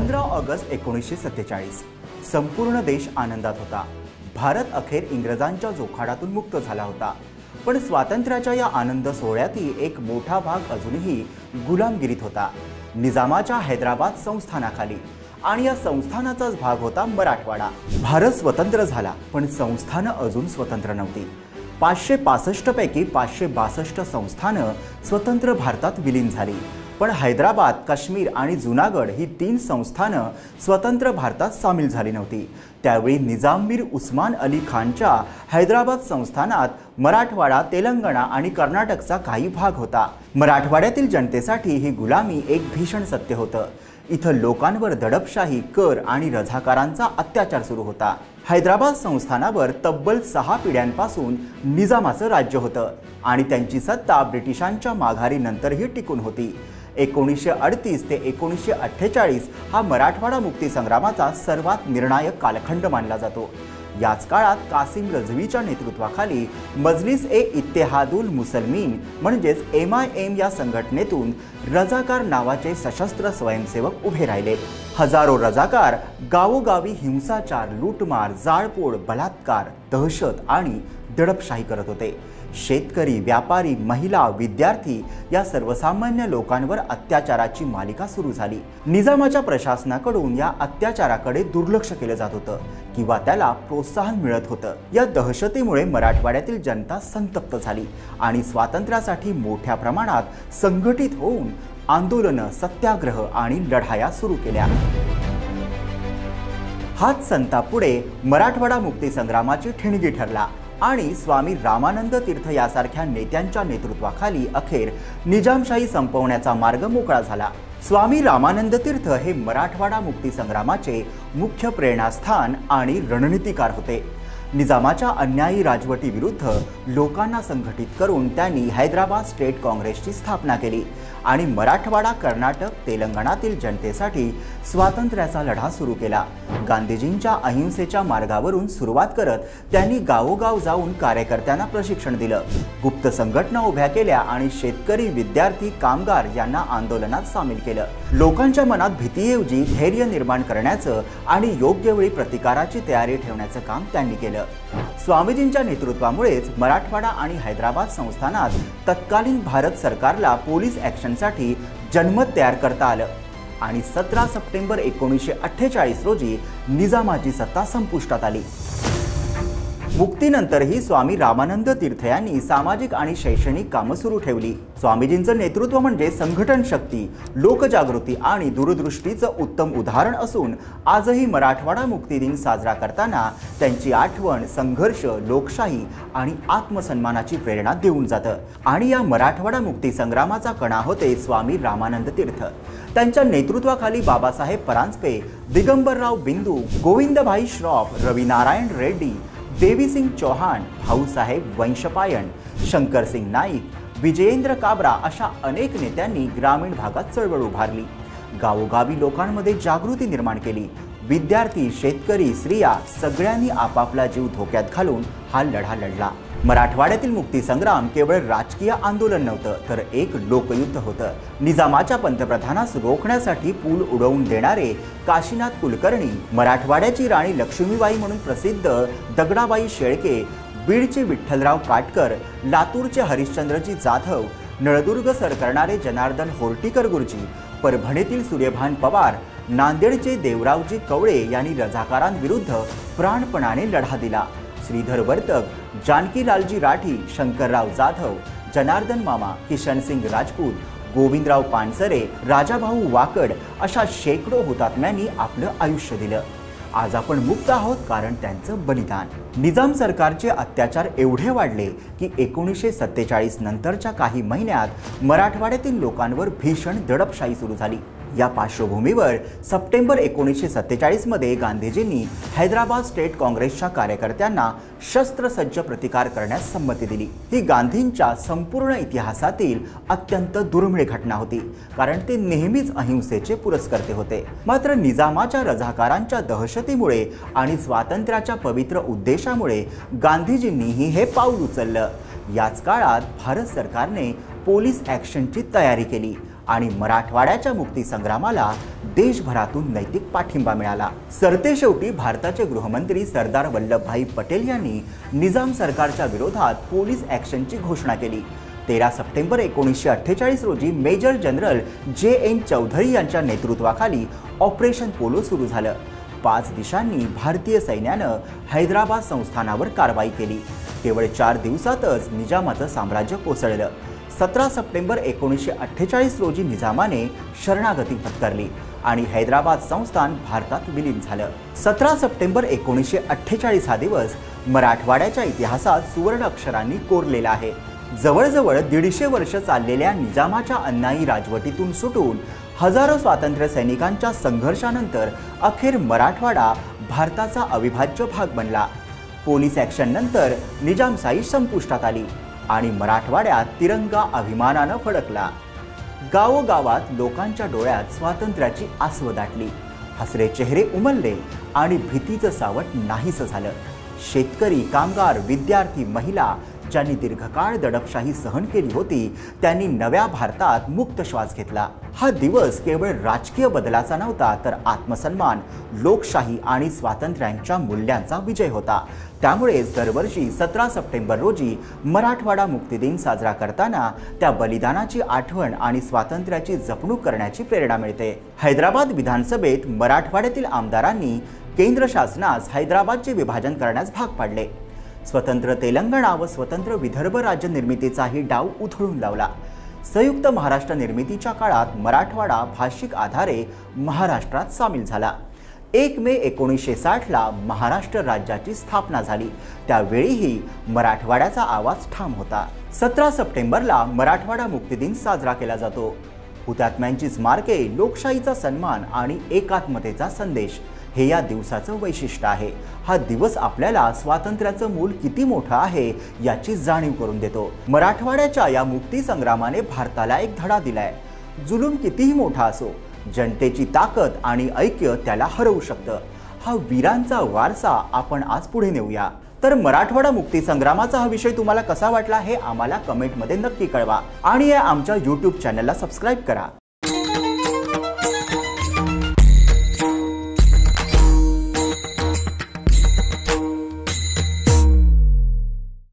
15 August 1947 संपूर्ण देश आनंदात होता। भारत अखेर इंग्रजांच्या जोखाडातून मुक्त झाला होता। पण स्वातंत्र्याच्या या आनंद सोहळ्यातील एक मोठा भाग अजूनही गुलामगिरीत होता, निजामाच्या हैदराबाद संस्थानाखाली। आणि या संस्थानाचाच भाग होता मराठवाडा। भारत स्वतंत्र झाला, पण संस्थानं अजून स्वतंत्र नव्हती। 565 पैकी 562 संस्थानं स्वतंत्र भारतात विलीन झाली, पण हैदराबाद, काश्मीर आणि जुनागड ही 3 संस्थानं स्वतंत्र भारतात सामील झाली नव्हती। त्यावेळी निजाम मीर उस्मान अली खानच्या हैदराबाद संस्थानात मराठवाडा, तेलंगणा आणि कर्नाटकचा काही भाग होता। मराठवाड्यातील जनतेसाठी ही गुलामी एक भीषण सत्य होतं। इथं लोकांवर दडपशाही, कर आणि रझाकारांचा अत्याचार सुरू होता। हैदराबाद संस्थानावर तब्बल 6 पिढ्यांपासून निजामाचं राज्य होतं आणि त्यांची सत्ता ब्रिटिशांच्या माघारीनंतरही टिकून होती। 1938 ते 1948 हा मराठवाडा मुक्ती संग्रामाचा सर्वात निर्णायक कालखंड मानला जातो। याच काळात कासिम रझवीच्या नेतृत्वाखाली मजलिस-ए-इत्तेहादुल मुसलमीन म्हणजेच MIM या संघटनेतून रजाकार नावाचे सशस्त्र स्वयंसेवक उभे राहिले। हजारो रजाकार गावोगावी हिंसाचार, लूटमार, जाळपोळ, बलात्कार, दहशत आणि दडपशाही करत होते। शेतकरी, व्यापारी, महिला, विद्यार्थी या सर्वसामान्य लोकांवर अत्याचाराची मालिका सुरू झाली। निजामाच्या प्रशासनाकडून या अत्याचाराकडे दुर्लक्ष केलं जात होतं किंवा त्याला प्रोत्साहन मिळत होतं। या दहशतीमुळे मराठवाड्यातील जनता संतप्त झाली आणि स्वातंत्र्यासाठी मोठ्या प्रमाणात संघटित होऊन आंदोलनं, सत्याग्रह आणि लढाया सुरू केल्या। हाच संतापुढे मराठवाडा मुक्ती संग्रामाची ठिणगी ठरला आणि स्वामी रामानंद तीर्थ यासारख्या नेत्यांच्या नेतृत्वाखाली अखेर निजामशाही संपवण्याचा मार्ग मोकळा झाला। स्वामी रामानंद तीर्थ हे मराठवाडा मुक्ती संग्रामाचे मुख्य प्रेरणास्थान आणि रणनीतिकार होते। निजामाच्या अन्यायी राजवटीविरुद्ध लोकांना संघटित करून त्यांनी हैदराबाद स्टेट काँग्रेसची स्थापना केली आणि मराठवाडा, कर्नाटक, तेलंगणातील जनतेसाठी स्वातंत्र्याचा लढा सुरू केला। गांधीजींच्या अहिंसेच्या मार्गावरून सुरुवात करत त्यांनी गावोगाव जाऊन कार्यकर्त्यांना प्रशिक्षण दिलं, गुप्त संघटना उभ्या केल्या आणि शेतकरी, विद्यार्थी, कामगार यांना आंदोलनात सामील केलं। लोकांच्या मनात भीतीऐवजी धैर्य निर्माण करण्याचं आणि योग्य वेळी प्रतिकाराची तयारी ठेवण्याचं काम त्यांनी केलं। स्वामीजींच्या नेतृत्वामुळेच मराठवाडा आणि हैदराबाद संस्थानात तत्कालीन भारत सरकारला पोलीस ॲक्शनसाठी जनमत तयार करता आलं आणि 17 सप्टेंबर 1948 रोजी निजामाची सत्ता संपुष्टात आली। मुक्तीनंतरही स्वामी रामानंद तीर्थ यांनी सामाजिक आणि शैक्षणिक कामं सुरू ठेवली। स्वामीजींचं नेतृत्व म्हणजे संघटन शक्ती, लोकजागृती आणि दूरदृष्टीचं उत्तम उदाहरण असून आजही मराठवाडा मुक्ती दिन साजरा करताना त्यांची आठवण, संघर्ष, लोकशाही आणि आत्मसन्मानाची प्रेरणा देऊन जातं। आणि या मराठवाडा मुक्ती संग्रामाचा कणा होते स्वामी रामानंद तीर्थ। त्यांच्या नेतृत्वाखाली बाबासाहेब परांजपे, दिगंबरराव बिंदू, गोविंदभाई श्रॉफ, रविनारायण रेड्डी, देवीसिंग चौहान, भाऊसाहेब वंशपायन, शंकरसिंग नाईक, विजयेंद्र काबरा अशा अनेक नेत्यांनी ग्रामीण भागात चळवळ उभारली, गावोगावी लोकांमध्ये जागृती निर्माण केली। विद्यार्थी, शेतकरी, स्त्रिया सगळ्यांनी आपापला जीव धोक्यात घालून हा लढा लढला। मराठवाड्यातील मुक्ती संग्राम केवळ राजकीय आंदोलन नव्हतं, तर एक लोकयुद्ध होतं। निजामाच्या पंतप्रधानास रोखण्यासाठी पूल उडवून देणारे काशीनाथ कुलकर्णी, मराठवाड्याची राणी लक्ष्मीबाई म्हणून प्रसिद्ध दगडाबाई शेळके, बीडचे विठ्ठलराव काटकर, लातूरचे हरिश्चंद्रजी जाधव, नळदुर्ग सर करणारे जनार्दन होर्टीकर गुरुजी, परभणीतील सूर्यभान पवार, नांदेडचे देवरावजी कवळे यांनी रझाकारांविरुद्ध प्राणपणाने लढा दिला। श्रीधर वर्तक, जानकीलालजी राठी, शंकरराव जाधव, जनार्दन मामा, किशनसिंग राजपूत, गोविंदराव पानसरे, राजाभाऊ वाकड अशा शेकडो हुतात्म्यांनी आपलं आयुष्य दिलं। आज आपण मुक्त आहोत कारण त्यांचं बलिदान। निजाम सरकारचे अत्याचार एवढे वाढले की 1947 नंतरच्या काही महिन्यात मराठवाड्यातील लोकांवर भीषण दडपशाही सुरू झाली। या पार्श्वभूमीवर सप्टेंबर 1947 मध्ये गांधीजींनी हैदराबाद स्टेट काँग्रेसच्या कार्यकर्त्यांना शस्त्रसज्ज प्रतिकार करण्यास संमती दिली। ही गांधींच्या संपूर्ण इतिहासातील अत्यंत दुर्मिळ घटना होती, कारण ते नेहमीच अहिंसेचे पुरस्कर्ते होते। मात्र निजामाच्या रझाकारांच्या दहशतीमुळे आणि स्वातंत्र्याच्या पवित्र उद्देशामुळे गांधीजींनीही हे पाऊल उचललं। याच काळात भारत सरकारने पोलीस ॲक्शनची तयारी केली आणि मराठवाड्याच्या मुक्ती संग्रामाला देशभरातून नैतिक पाठिंबा मिळाला। सरतेशेवटी भारताचे गृहमंत्री सरदार वल्लभभाई पटेल यांनी निजाम सरकारच्या विरोधात पोलीस ॲक्शनची घोषणा केली। 13 सप्टेंबर 1948 रोजी मेजर जनरल JN चौधरी यांच्या नेतृत्वाखाली ऑपरेशन पोलो सुरू झालं। 5 दिवसांनी भारतीय सैन्यानं हैदराबाद संस्थानावर कारवाई केली। केवळ 4 दिवसातच निजामाचं साम्राज्य कोसळलं। 17 सप्टेंबर 1948 रोजी निजामाने शरणागती पत्करली आणि हैदराबाद संस्थान भारतात विलीन झालं। 17 सप्टेंबर 1948 हा दिवस मराठवाड्याच्या इतिहासात सुवर्ण अक्षरांनी कोरलेला आहे। जवळजवळ 150 वर्ष चाललेल्या निजामाच्या अन्यायी राजवटीतून सुटून हजारो स्वातंत्र्य सैनिकांच्या संघर्षानंतर अखेर मराठवाडा भारताचा अविभाज्य भाग बनला। पोलीस ॲक्शन नंतर निजामशाही संपुष्टात आली आणि मराठवाड्यात तिरंगा अभिमानानं फडकला। गावोगावात लोकांच्या डोळ्यात स्वातंत्र्याची आसव दाटली, हसरे चेहरे उमलले आणि भीतीचं सावट नाहीसं झालं। शेतकरी, कामगार, विद्यार्थी, महिला ज्यांनी दीर्घकाळ दडपशाही सहन केली होती त्यांनी नव्या भारतात मुक्त श्वास घेतला। हा दिवस केवळ राजकीय बदलाचा नव्हता तर आत्मसन्मान, लोकशाही आणि स्वातंत्र्यांच्या मूल्यांचा विजय होता। त्यामुळेच दरवर्षी 17 सप्टेंबर रोजी मराठवाडा मुक्ती दिन साजरा करताना त्या बलिदानाची आठवण आणि स्वातंत्र्याची जपणूक करण्याची प्रेरणा मिळते। हैदराबाद विधानसभेत मराठवाड्यातील आमदारांनी केंद्र शासनास हैदराबादचे विभाजन करण्यास भाग पाडले। स्वतंत्र तेलंगणा व स्वतंत्र विदर्भ राज्य निर्मितीचाही डाव उधळून लावला। संयुक्त महाराष्ट्र निर्मितीच्या काळात मराठवाडा भाषिक आधारे महाराष्ट्रात सामील झाला। 1 मे 1960 ला महाराष्ट्र राज्याची स्थापना झाली। त्यावेळीही मराठवाड्याचा आवाज ठाम होता। 17 सप्टेंबरला मराठवाडा मुक्ती दिन साजरा केला जातो। हुतात्म्यांची स्मारके, लोकशाहीचा सन्मान आणि एकात्मतेचा संदेश हे या दिवसाचं वैशिष्ट्य आहे। हा दिवस आपल्याला स्वातंत्र्याचं मूल किती मोठं आहे याची जाणीव करून देतो। मराठवाड्याच्या या मुक्ती संग्रामाने भारताला एक धडा दिलाय। जुलूम कितीही मोठा असो, जनतेची ताकद आणि ऐक्य त्याला हरवू शकतं। हा वीरांचा वारसा आपण आज पुढे नेऊया। तर मराठवाडा मुक्ती संग्रामाचा हा विषय तुम्हाला कसा वाटला हे आम्हाला कमेंटमध्ये नक्की कळवा आणि आमच्या YouTube चॅनलला सबस्क्राइब करा।